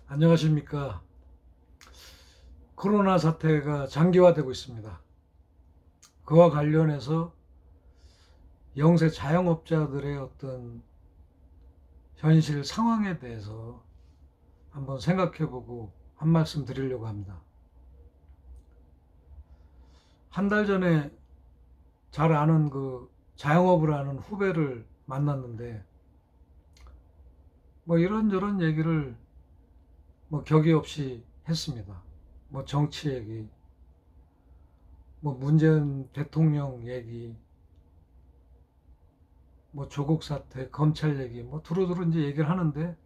안녕하십니까. 코로나 사태가 장기화되고 있습니다. 그와 관련해서 영세 자영업자들의 어떤 현실 상황에 대해서 한번 생각해보고 한 말씀 드리려고 합니다. 한 달 전에 잘 아는 그 자영업을 하는 후배를 만났는데 뭐 이런저런 얘기를 뭐 격이 없이 했습니다. 뭐 정치 얘기, 뭐 문재인 대통령 얘기, 뭐 조국 사태, 검찰 얘기, 뭐 두루두루 이제 얘기를 하는데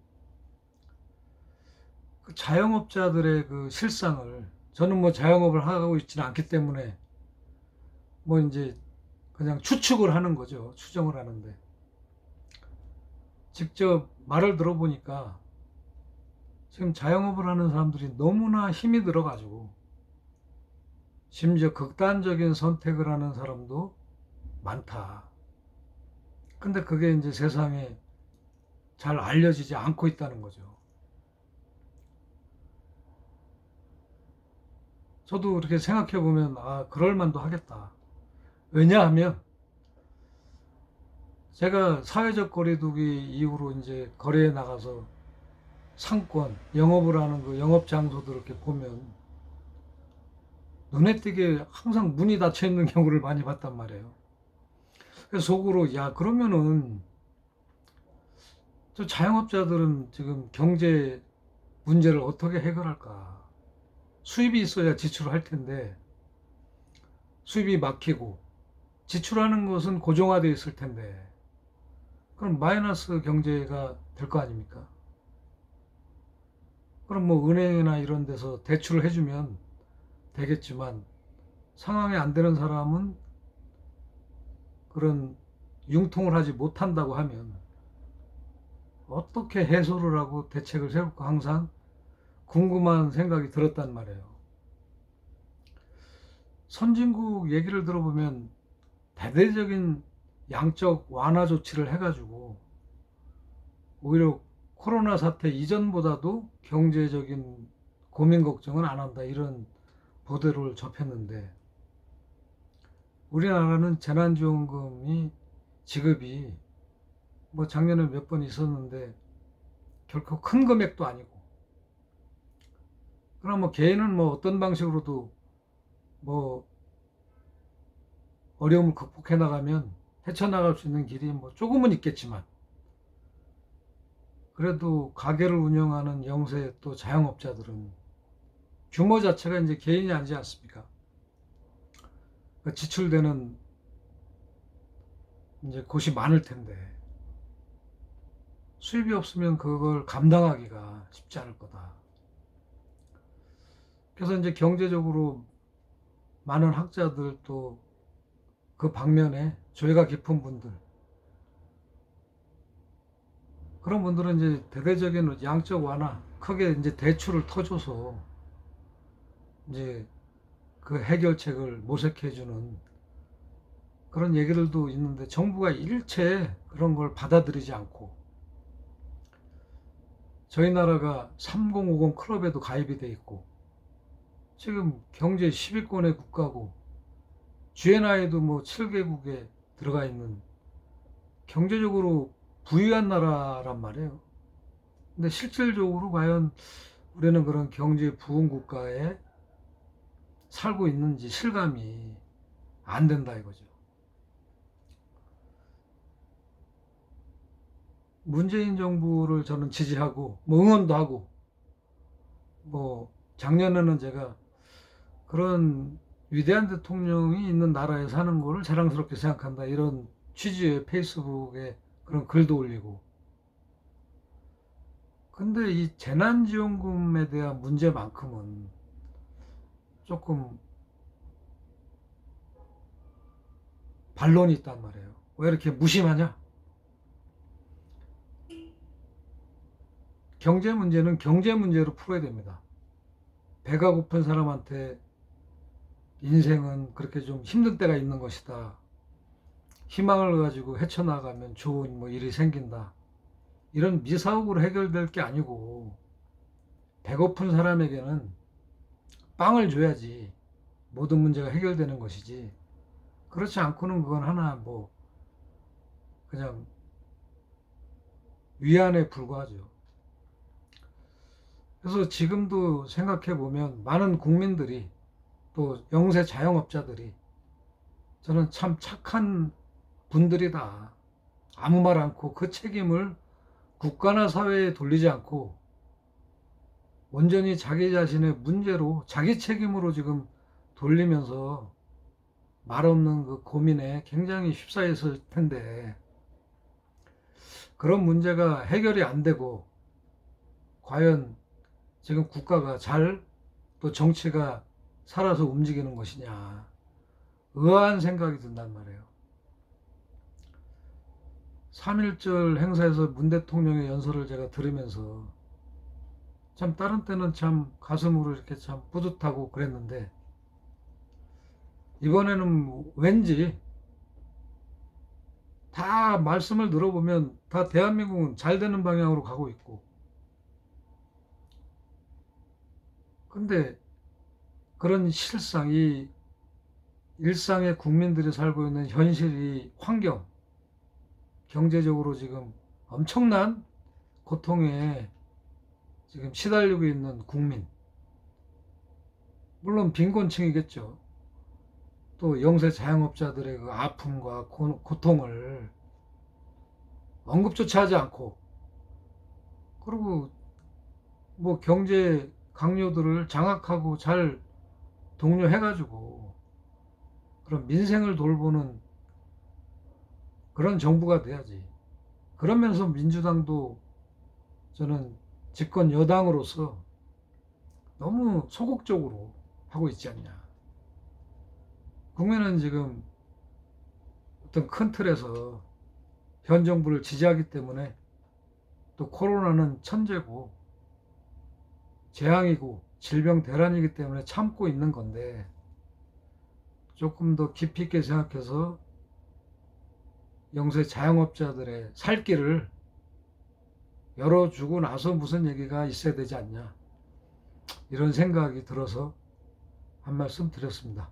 그 자영업자들의 그 실상을 저는 뭐 자영업을 하고 있지는 않기 때문에 뭐 이제 그냥 추측을 하는 거죠. 추정을 하는데 직접 말을 들어보니까 지금 자영업을 하는 사람들이 너무나 힘이 들어가지고 심지어 극단적인 선택을 하는 사람도 많다. 근데 그게 이제 세상에 잘 알려지지 않고 있다는 거죠. 저도 이렇게 생각해 보면 그럴 만도 하겠다. 왜냐하면 제가 사회적 거리두기 이후로 이제 거리에 나가서 상권, 영업을 하는 그 영업 장소들 이렇게 보면 눈에 띄게 항상 문이 닫혀 있는 경우를 많이 봤단 말이에요. 그래서 속으로 야 그러면은 저 자영업자들은 지금 경제 문제를 어떻게 해결할까? 수입이 있어야 지출을 할 텐데 수입이 막히고 지출하는 것은 고정화되어 있을 텐데 그럼 마이너스 경제가 될 거 아닙니까? 그럼 뭐 은행이나 이런 데서 대출을 해주면 되겠지만 상황이 안 되는 사람은 그런 융통을 하지 못한다고 하면 어떻게 해소를 하고 대책을 세울까 항상 궁금한 생각이 들었단 말이에요. 선진국 얘기를 들어보면 대대적인 양적 완화 조치를 해가지고 오히려 코로나 사태 이전보다도 경제적인 고민 걱정은 안 한다 이런 보도를 접했는데 우리나라는 재난지원금이 지급이 뭐 작년에 몇 번 있었는데 결코 큰 금액도 아니고 그럼 뭐 개인은 뭐 어떤 방식으로도 뭐 어려움을 극복해 나가면 헤쳐나갈 수 있는 길이 뭐 조금은 있겠지만 그래도 가게를 운영하는 영세 또 자영업자들은 규모 자체가 이제 개인이 아니지 않습니까? 그 지출되는 이제 곳이 많을 텐데 수입이 없으면 그걸 감당하기가 쉽지 않을 거다. 그래서 이제 경제적으로 많은 학자들 또 그 방면에 조예가 깊은 분들 그런 분들은 이제 대대적인 양적 완화 크게 이제 대출을 터줘서 이제 그 해결책을 모색해주는 그런 얘기들도 있는데 정부가 일체 그런 걸 받아들이지 않고 저희 나라가 3050 클럽에도 가입이 돼 있고 지금 경제 10위권의 국가고 GNI도 뭐 7개국에 들어가 있는 경제적으로 부유한 나라란 말이에요. 근데 실질적으로 과연 우리는 그런 경제 부흥 국가에 살고 있는지 실감이 안 된다 이거죠. 문재인 정부를 저는 지지하고 뭐 응원도 하고 뭐 작년에는 제가 그런 위대한 대통령이 있는 나라에 사는 거를 자랑스럽게 생각한다 이런 취지의 페이스북에 그런 글도 올리고 근데 이 재난지원금에 대한 문제만큼은 조금 반론이 있단 말이에요. 왜 이렇게 무심하냐? 경제 문제는 경제 문제로 풀어야 됩니다. 배가 고픈 사람한테 인생은 그렇게 좀 힘든 때가 있는 것이다. 희망을 가지고 헤쳐나가면 좋은 뭐 일이 생긴다. 이런 미사옥으로 해결될 게 아니고 배고픈 사람에게는 빵을 줘야지 모든 문제가 해결되는 것이지, 그렇지 않고는 그건 하나 뭐 그냥 위안에 불과하죠. 그래서 지금도 생각해 보면 많은 국민들이, 또 영세 자영업자들이 저는 참 착한 분들이다. 아무 말 않고 그 책임을 국가나 사회에 돌리지 않고 온전히 자기 자신의 문제로, 자기 책임으로 지금 돌리면서 말 없는 그 고민에 굉장히 휩싸였을 텐데, 그런 문제가 해결이 안 되고 과연 지금 국가가 잘, 또 정치가 살아서 움직이는 것이냐, 의아한 생각이 든단 말이에요. 3.1절 행사에서 문 대통령의 연설을 제가 들으면서 참 다른 때는 참 가슴으로 이렇게 참 뿌듯하고 그랬는데, 이번에는 왠지 다 말씀을 들어보면 다 대한민국은 잘 되는 방향으로 가고 있고, 근데 그런 실상, 이 일상의 국민들이 살고 있는 현실이, 환경, 경제적으로 지금 엄청난 고통에 지금 시달리고 있는 국민, 물론 빈곤층이겠죠. 또 영세 자영업자들의 그 아픔과 고통을 언급조차 하지 않고, 그리고 뭐 경제 강요들을 장악하고 잘 독려해가지고 그런 민생을 돌보는 그런 정부가 돼야지. 그러면서 민주당도 저는 집권 여당으로서 너무 소극적으로 하고 있지 않냐. 국민은 지금 어떤 큰 틀에서 현 정부를 지지하기 때문에, 또 코로나는 천재고 재앙이고 질병 대란이기 때문에 참고 있는 건데, 조금 더 깊이 있게 생각해서 영세 자영업자들의 살 길을 열어주고 나서 무슨 얘기가 있어야 되지 않냐, 이런 생각이 들어서 한 말씀 드렸습니다.